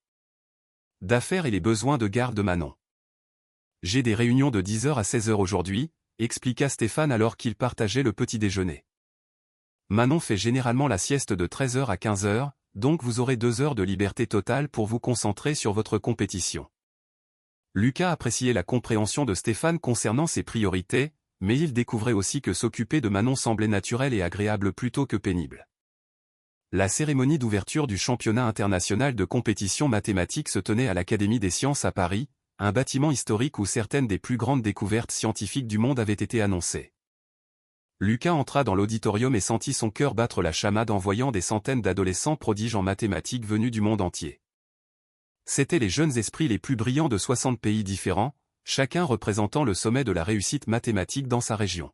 d'affaires et les besoins de garde de Manon. J'ai des réunions de 10h à 16h aujourd'hui, expliqua Stéphane alors qu'il partageait le petit déjeuner. Manon fait généralement la sieste de 13h à 15h, donc vous aurez 2 heures de liberté totale pour vous concentrer sur votre compétition. Lucas appréciait la compréhension de Stéphane concernant ses priorités, mais il découvrait aussi que s'occuper de Manon semblait naturel et agréable plutôt que pénible. La cérémonie d'ouverture du championnat international de compétition mathématique se tenait à l'Académie des sciences à Paris, un bâtiment historique où certaines des plus grandes découvertes scientifiques du monde avaient été annoncées. Lucas entra dans l'auditorium et sentit son cœur battre la chamade en voyant des centaines d'adolescents prodiges en mathématiques venus du monde entier. C'étaient les jeunes esprits les plus brillants de 60 pays différents, chacun représentant le sommet de la réussite mathématique dans sa région.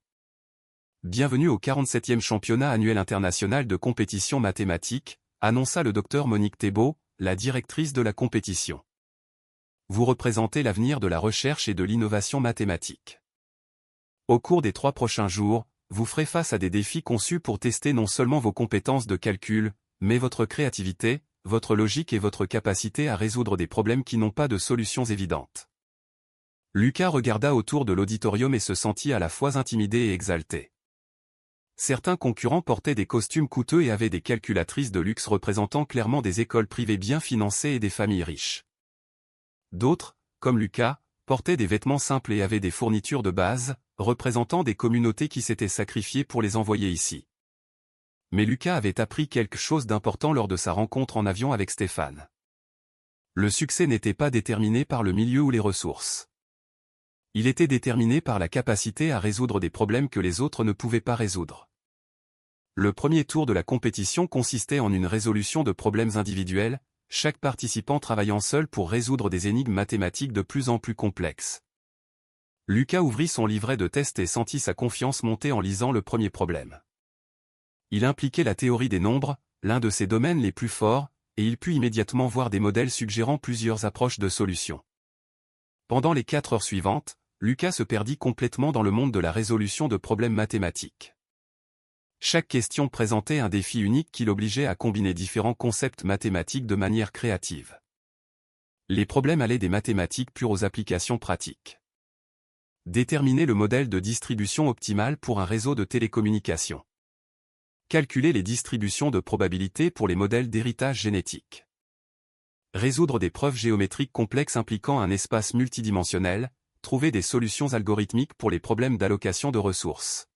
Bienvenue au 47e championnat annuel international de compétition mathématique, annonça le docteur Monique Thébault, la directrice de la compétition. Vous représentez l'avenir de la recherche et de l'innovation mathématique. Au cours des 3 prochains jours, vous ferez face à des défis conçus pour tester non seulement vos compétences de calcul, mais votre créativité, votre logique et votre capacité à résoudre des problèmes qui n'ont pas de solutions évidentes. Lucas regarda autour de l'auditorium et se sentit à la fois intimidé et exalté. Certains concurrents portaient des costumes coûteux et avaient des calculatrices de luxe représentant clairement des écoles privées bien financées et des familles riches. D'autres, comme Lucas, portaient des vêtements simples et avaient des fournitures de base, représentant des communautés qui s'étaient sacrifiées pour les envoyer ici. Mais Lucas avait appris quelque chose d'important lors de sa rencontre en avion avec Stéphane. Le succès n'était pas déterminé par le milieu ou les ressources. Il était déterminé par la capacité à résoudre des problèmes que les autres ne pouvaient pas résoudre. Le premier tour de la compétition consistait en une résolution de problèmes individuels, chaque participant travaillant seul pour résoudre des énigmes mathématiques de plus en plus complexes. Lucas ouvrit son livret de test et sentit sa confiance monter en lisant le premier problème. Il impliquait la théorie des nombres, l'un de ses domaines les plus forts, et il put immédiatement voir des modèles suggérant plusieurs approches de solutions. Pendant les 4 heures suivantes, Lucas se perdit complètement dans le monde de la résolution de problèmes mathématiques. Chaque question présentait un défi unique qui l'obligeait à combiner différents concepts mathématiques de manière créative. Les problèmes allaient des mathématiques pures aux applications pratiques. Déterminer le modèle de distribution optimale pour un réseau de télécommunications. Calculer les distributions de probabilité pour les modèles d'héritage génétique. Résoudre des preuves géométriques complexes impliquant un espace multidimensionnel, trouver des solutions algorithmiques pour les problèmes d'allocation de ressources.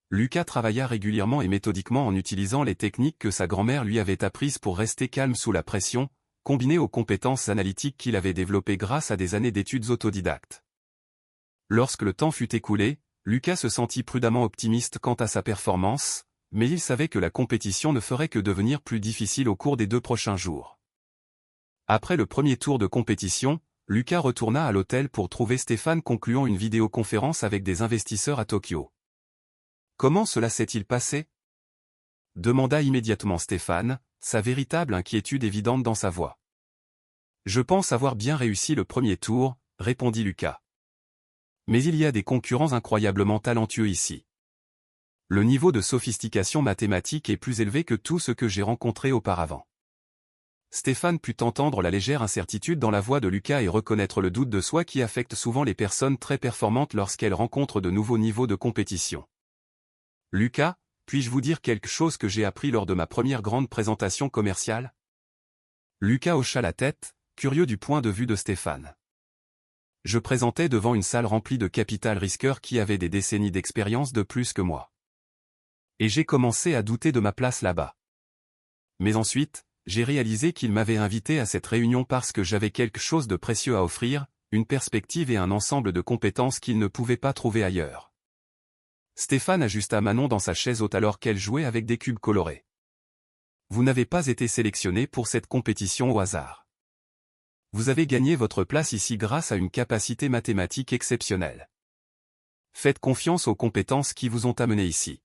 Lucas travailla régulièrement et méthodiquement en utilisant les techniques que sa grand-mère lui avait apprises pour rester calme sous la pression, combinées aux compétences analytiques qu'il avait développées grâce à des années d'études autodidactes. Lorsque le temps fut écoulé, Lucas se sentit prudemment optimiste quant à sa performance, mais il savait que la compétition ne ferait que devenir plus difficile au cours des 2 prochains jours. Après le premier tour de compétition, Lucas retourna à l'hôtel pour trouver Stéphane concluant une vidéoconférence avec des investisseurs à Tokyo. Comment cela s'est-il passé? Demanda immédiatement Stéphane, sa véritable inquiétude évidente dans sa voix. Je pense avoir bien réussi le premier tour, répondit Lucas. Mais il y a des concurrents incroyablement talentueux ici. Le niveau de sophistication mathématique est plus élevé que tout ce que j'ai rencontré auparavant. Stéphane put entendre la légère incertitude dans la voix de Lucas et reconnaître le doute de soi qui affecte souvent les personnes très performantes lorsqu'elles rencontrent de nouveaux niveaux de compétition. Lucas, puis-je vous dire quelque chose que j'ai appris lors de ma première grande présentation commerciale? Lucas hocha la tête, curieux du point de vue de Stéphane. Je présentais devant une salle remplie de capital risqueurs qui avaient des décennies d'expérience de plus que moi. Et j'ai commencé à douter de ma place là-bas. Mais ensuite, j'ai réalisé qu'il m'avait invité à cette réunion parce que j'avais quelque chose de précieux à offrir, une perspective et un ensemble de compétences qu'il ne pouvait pas trouver ailleurs. Stéphane ajusta Manon dans sa chaise haute alors qu'elle jouait avec des cubes colorés. Vous n'avez pas été sélectionné pour cette compétition au hasard. Vous avez gagné votre place ici grâce à une capacité mathématique exceptionnelle. Faites confiance aux compétences qui vous ont amené ici.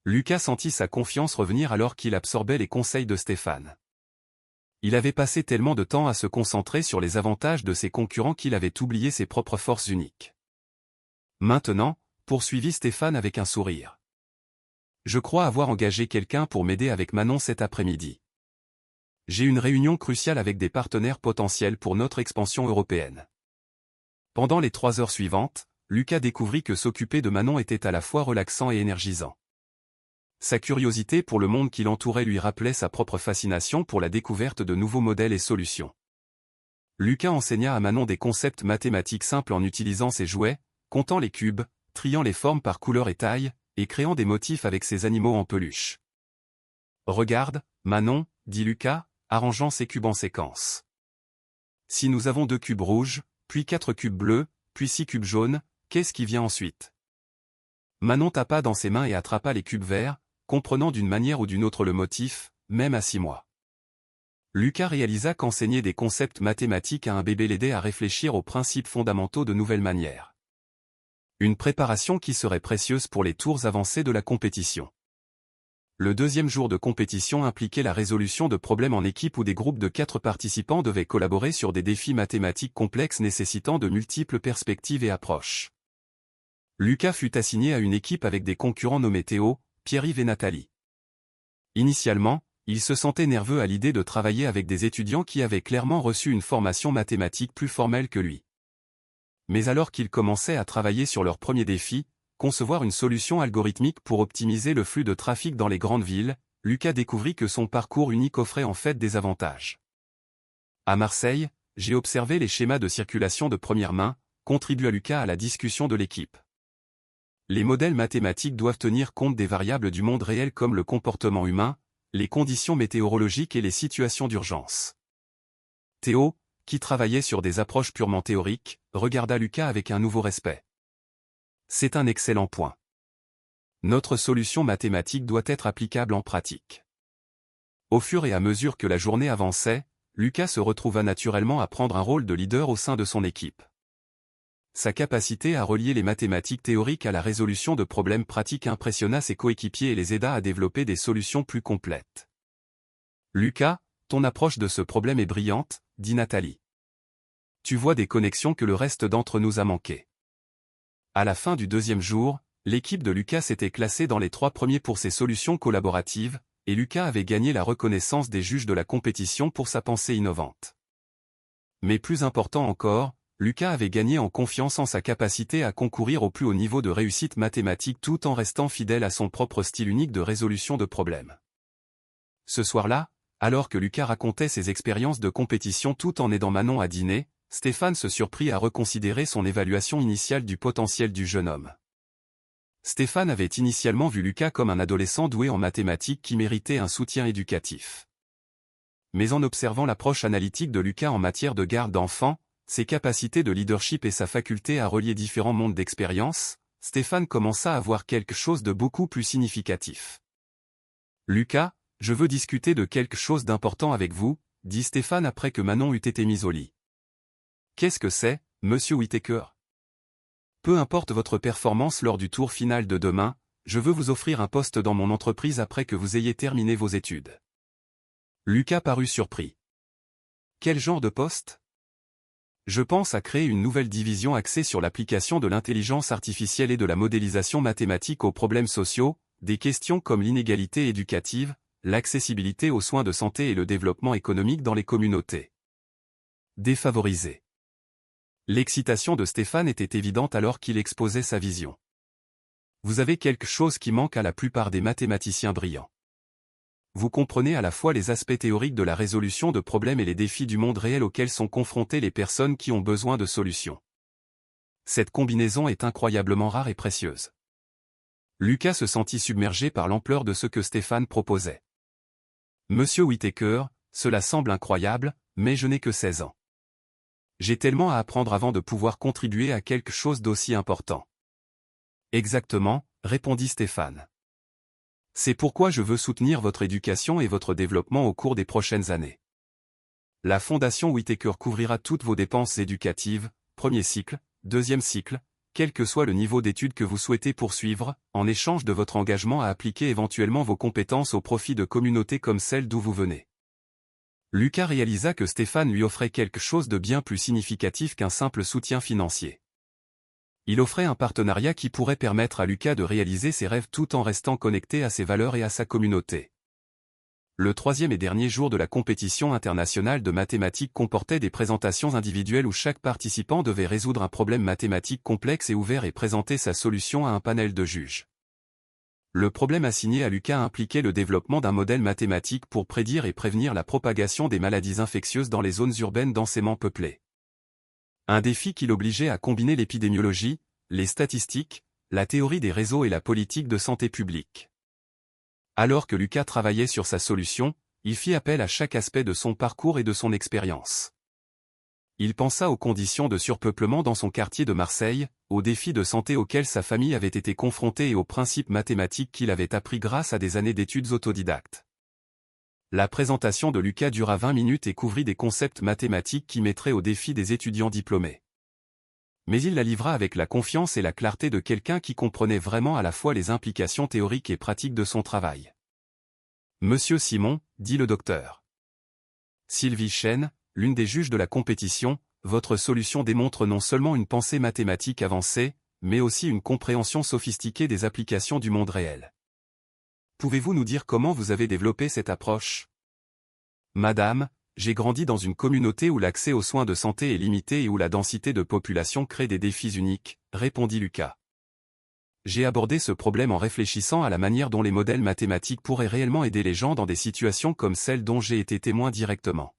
Lucas sentit sa confiance revenir alors qu'il absorbait les conseils de Stéphane. Il avait passé tellement de temps à se concentrer sur les avantages de ses concurrents qu'il avait oublié ses propres forces uniques. Maintenant, poursuivit Stéphane avec un sourire. Je crois avoir engagé quelqu'un pour m'aider avec Manon cet après-midi. J'ai une réunion cruciale avec des partenaires potentiels pour notre expansion européenne. Pendant les 3 heures suivantes, Lucas découvrit que s'occuper de Manon était à la fois relaxant et énergisant. Sa curiosité pour le monde qui l'entourait lui rappelait sa propre fascination pour la découverte de nouveaux modèles et solutions. Lucas enseigna à Manon des concepts mathématiques simples en utilisant ses jouets, comptant les cubes, triant les formes par couleur et taille, et créant des motifs avec ses animaux en peluche. « Regarde, Manon, dit Lucas, arrangeant ses cubes en séquence. Si nous avons 2 cubes rouges, puis 4 cubes bleus, puis 6 cubes jaunes, qu'est-ce qui vient ensuite ?» Manon tapa dans ses mains et attrapa les cubes verts, comprenant d'une manière ou d'une autre le motif, même à 6 mois. Lucas réalisa qu'enseigner des concepts mathématiques à un bébé l'aidait à réfléchir aux principes fondamentaux de nouvelles manières. Une préparation qui serait précieuse pour les tours avancés de la compétition. Le 2e jour de compétition impliquait la résolution de problèmes en équipe où des groupes de 4 participants devaient collaborer sur des défis mathématiques complexes nécessitant de multiples perspectives et approches. Lucas fut assigné à une équipe avec des concurrents nommés Théo, Pierre-Yves et Nathalie. Initialement, il se sentait nerveux à l'idée de travailler avec des étudiants qui avaient clairement reçu une formation mathématique plus formelle que lui. Mais alors qu'ils commençaient à travailler sur leur premier défi, concevoir une solution algorithmique pour optimiser le flux de trafic dans les grandes villes, Lucas découvrit que son parcours unique offrait en fait des avantages. À Marseille, j'ai observé les schémas de circulation de première main, contribua Lucas à la discussion de l'équipe. Les modèles mathématiques doivent tenir compte des variables du monde réel comme le comportement humain, les conditions météorologiques et les situations d'urgence. Théo, qui travaillait sur des approches purement théoriques, regarda Lucas avec un nouveau respect. C'est un excellent point. Notre solution mathématique doit être applicable en pratique. Au fur et à mesure que la journée avançait, Lucas se retrouva naturellement à prendre un rôle de leader au sein de son équipe. Sa capacité à relier les mathématiques théoriques à la résolution de problèmes pratiques impressionna ses coéquipiers et les aida à développer des solutions plus complètes. « Lucas, ton approche de ce problème est brillante, » dit Nathalie. « Tu vois des connexions que le reste d'entre nous a manquées. » À la fin du 2e jour, l'équipe de Lucas s'était classée dans les 3 premiers pour ses solutions collaboratives, et Lucas avait gagné la reconnaissance des juges de la compétition pour sa pensée innovante. Mais plus important encore, Lucas avait gagné en confiance en sa capacité à concourir au plus haut niveau de réussite mathématique tout en restant fidèle à son propre style unique de résolution de problèmes. Ce soir-là, alors que Lucas racontait ses expériences de compétition tout en aidant Manon à dîner, Stéphane se surprit à reconsidérer son évaluation initiale du potentiel du jeune homme. Stéphane avait initialement vu Lucas comme un adolescent doué en mathématiques qui méritait un soutien éducatif. Mais en observant l'approche analytique de Lucas en matière de garde d'enfants, ses capacités de leadership et sa faculté à relier différents mondes d'expérience, Stéphane commença à voir quelque chose de beaucoup plus significatif. « Lucas, je veux discuter de quelque chose d'important avec vous, » dit Stéphane après que Manon eut été mise au lit. « Qu'est-ce que c'est, monsieur Whittaker ? Peu importe votre performance lors du tour final de demain, je veux vous offrir un poste dans mon entreprise après que vous ayez terminé vos études. » Lucas parut surpris. « Quel genre de poste ? Je pense à créer une nouvelle division axée sur l'application de l'intelligence artificielle et de la modélisation mathématique aux problèmes sociaux, des questions comme l'inégalité éducative, l'accessibilité aux soins de santé et le développement économique dans les communautés défavorisées. » L'excitation de Stéphane était évidente alors qu'il exposait sa vision. Vous avez quelque chose qui manque à la plupart des mathématiciens brillants. Vous comprenez à la fois les aspects théoriques de la résolution de problèmes et les défis du monde réel auxquels sont confrontées les personnes qui ont besoin de solutions. Cette combinaison est incroyablement rare et précieuse. Lucas se sentit submergé par l'ampleur de ce que Stéphane proposait. Monsieur Whittaker, cela semble incroyable, mais je n'ai que 16 ans. J'ai tellement à apprendre avant de pouvoir contribuer à quelque chose d'aussi important. Exactement, répondit Stéphane. C'est pourquoi je veux soutenir votre éducation et votre développement au cours des prochaines années. La Fondation Whittaker couvrira toutes vos dépenses éducatives, premier cycle, deuxième cycle, quel que soit le niveau d'études que vous souhaitez poursuivre, en échange de votre engagement à appliquer éventuellement vos compétences au profit de communautés comme celle d'où vous venez. Lucas réalisa que Stéphane lui offrait quelque chose de bien plus significatif qu'un simple soutien financier. Il offrait un partenariat qui pourrait permettre à Lucas de réaliser ses rêves tout en restant connecté à ses valeurs et à sa communauté. Le troisième et dernier jour de la compétition internationale de mathématiques comportait des présentations individuelles où chaque participant devait résoudre un problème mathématique complexe et ouvert et présenter sa solution à un panel de juges. Le problème assigné à Lucas impliquait le développement d'un modèle mathématique pour prédire et prévenir la propagation des maladies infectieuses dans les zones urbaines densément peuplées. Un défi qui l'obligeait à combiner l'épidémiologie, les statistiques, la théorie des réseaux et la politique de santé publique. Alors que Lucas travaillait sur sa solution, il fit appel à chaque aspect de son parcours et de son expérience. Il pensa aux conditions de surpeuplement dans son quartier de Marseille, aux défis de santé auxquels sa famille avait été confrontée et aux principes mathématiques qu'il avait appris grâce à des années d'études autodidactes. La présentation de Lucas dura 20 minutes et couvrit des concepts mathématiques qui mettraient au défi des étudiants diplômés. Mais il la livra avec la confiance et la clarté de quelqu'un qui comprenait vraiment à la fois les implications théoriques et pratiques de son travail. « Monsieur Simon, dit le docteur Sylvie Chen, l'une des juges de la compétition, votre solution démontre non seulement une pensée mathématique avancée, mais aussi une compréhension sophistiquée des applications du monde réel. Pouvez-vous nous dire comment vous avez développé cette approche ? Madame, j'ai grandi dans une communauté où l'accès aux soins de santé est limité et où la densité de population crée des défis uniques, répondit Lucas. J'ai abordé ce problème en réfléchissant à la manière dont les modèles mathématiques pourraient réellement aider les gens dans des situations comme celles dont j'ai été témoin directement.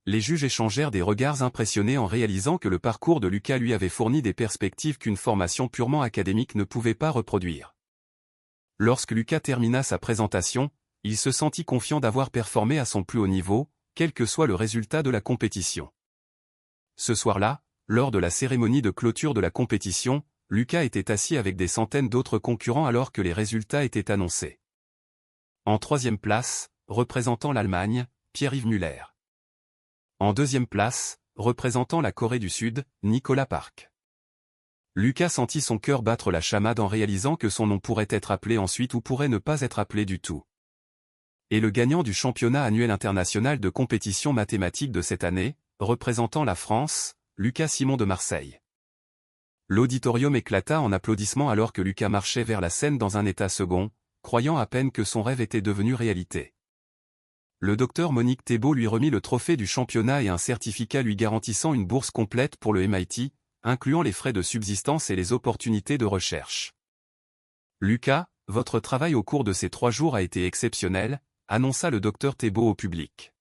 Les juges échangèrent des regards impressionnés en réalisant que le parcours de Lucas lui avait fourni des perspectives qu'une formation purement académique ne pouvait pas reproduire. Lorsque Lucas termina sa présentation, il se sentit confiant d'avoir performé à son plus haut niveau, quel que soit le résultat de la compétition. Ce soir-là, lors de la cérémonie de clôture de la compétition, Lucas était assis avec des centaines d'autres concurrents alors que les résultats étaient annoncés. En troisième place, représentant l'Allemagne, Pierre-Yves Muller. En deuxième place, représentant la Corée du Sud, Nicolas Park. Lucas sentit son cœur battre la chamade en réalisant que son nom pourrait être appelé ensuite ou pourrait ne pas être appelé du tout. Et le gagnant du championnat annuel international de compétition mathématique de cette année, représentant la France, Lucas Simon de Marseille. L'auditorium éclata en applaudissements alors que Lucas marchait vers la scène dans un état second, croyant à peine que son rêve était devenu réalité. Le docteur Monique Thébault lui remit le trophée du championnat et un certificat lui garantissant une bourse complète pour le MIT, incluant les frais de subsistance et les opportunités de recherche. Lucas, votre travail au cours de ces 3 jours a été exceptionnel, annonça le docteur Thébault au public.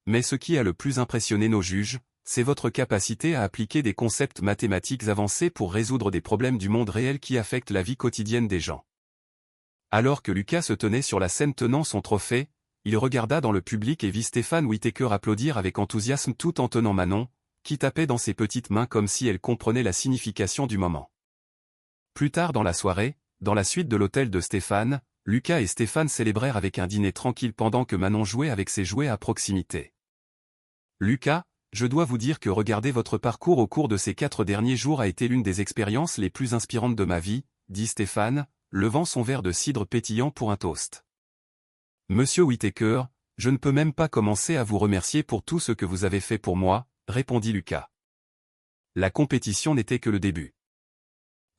Mais ce qui a le plus impressionné nos juges, c'est votre capacité à appliquer des concepts mathématiques avancés pour résoudre des problèmes du monde réel qui affectent la vie quotidienne des gens. Alors que Lucas se tenait sur la scène tenant son trophée, il regarda dans le public et vit Stéphane Whittaker applaudir avec enthousiasme tout en tenant Manon, qui tapait dans ses petites mains comme si elle comprenait la signification du moment. Plus tard dans la soirée, dans la suite de l'hôtel de Stéphane, Lucas et Stéphane célébrèrent avec un dîner tranquille pendant que Manon jouait avec ses jouets à proximité. Lucas, je dois vous dire que regarder votre parcours au cours de ces 4 derniers jours a été l'une des expériences les plus inspirantes de ma vie, dit Stéphane, levant son verre de cidre pétillant pour un toast. Monsieur Whittaker, je ne peux même pas commencer à vous remercier pour tout ce que vous avez fait pour moi, répondit Lucas. La compétition n'était que le début.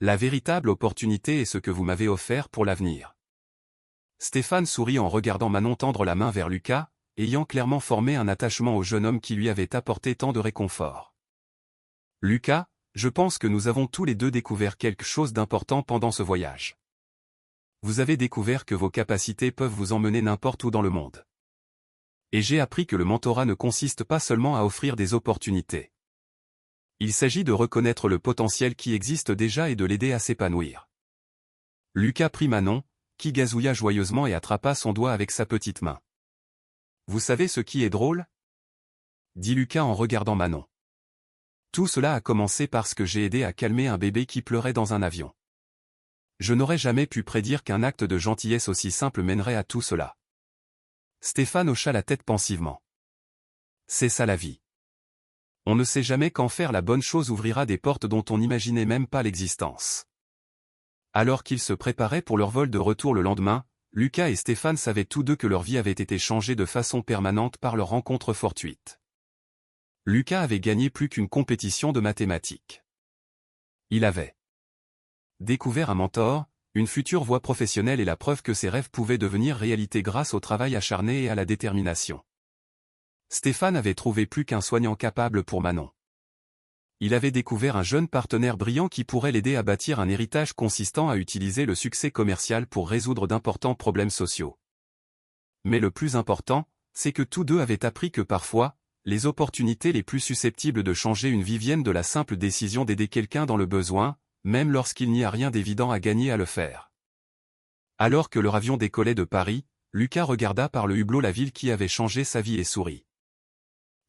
La véritable opportunité est ce que vous m'avez offert pour l'avenir. Stéphane sourit en regardant Manon tendre la main vers Lucas, ayant clairement formé un attachement au jeune homme qui lui avait apporté tant de réconfort. Lucas, je pense que nous avons tous les deux découvert quelque chose d'important pendant ce voyage. Vous avez découvert que vos capacités peuvent vous emmener n'importe où dans le monde. Et j'ai appris que le mentorat ne consiste pas seulement à offrir des opportunités. Il s'agit de reconnaître le potentiel qui existe déjà et de l'aider à s'épanouir. Lucas prit Manon, qui gazouilla joyeusement et attrapa son doigt avec sa petite main. Vous savez ce qui est drôle ? Dit Lucas en regardant Manon. Tout cela a commencé parce que j'ai aidé à calmer un bébé qui pleurait dans un avion. Je n'aurais jamais pu prédire qu'un acte de gentillesse aussi simple mènerait à tout cela. Stéphane hocha la tête pensivement. C'est ça la vie. On ne sait jamais quand faire la bonne chose ouvrira des portes dont on n'imaginait même pas l'existence. Alors qu'ils se préparaient pour leur vol de retour le lendemain, Lucas et Stéphane savaient tous deux que leur vie avait été changée de façon permanente par leur rencontre fortuite. Lucas avait gagné plus qu'une compétition de mathématiques. Il avait découvert un mentor, une future voie professionnelle et la preuve que ses rêves pouvaient devenir réalité grâce au travail acharné et à la détermination. Stéphane avait trouvé plus qu'un soignant capable pour Manon. Il avait découvert un jeune partenaire brillant qui pourrait l'aider à bâtir un héritage consistant à utiliser le succès commercial pour résoudre d'importants problèmes sociaux. Mais le plus important, c'est que tous deux avaient appris que parfois, les opportunités les plus susceptibles de changer une vie viennent de la simple décision d'aider quelqu'un dans le besoin, même lorsqu'il n'y a rien d'évident à gagner à le faire. Alors que leur avion décollait de Paris, Lucas regarda par le hublot la ville qui avait changé sa vie et sourit.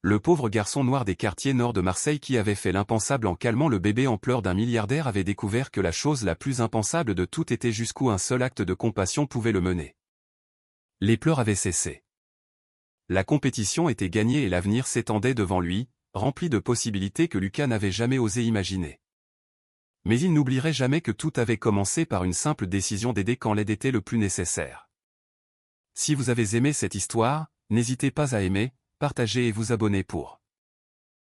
Le pauvre garçon noir des quartiers nord de Marseille qui avait fait l'impensable en calmant le bébé en pleurs d'un milliardaire avait découvert que la chose la plus impensable de toutes était jusqu'où un seul acte de compassion pouvait le mener. Les pleurs avaient cessé. La compétition était gagnée et l'avenir s'étendait devant lui, rempli de possibilités que Lucas n'avait jamais osé imaginer. Mais il n'oublierait jamais que tout avait commencé par une simple décision d'aider quand l'aide était le plus nécessaire. Si vous avez aimé cette histoire, n'hésitez pas à aimer, partager et vous abonner pour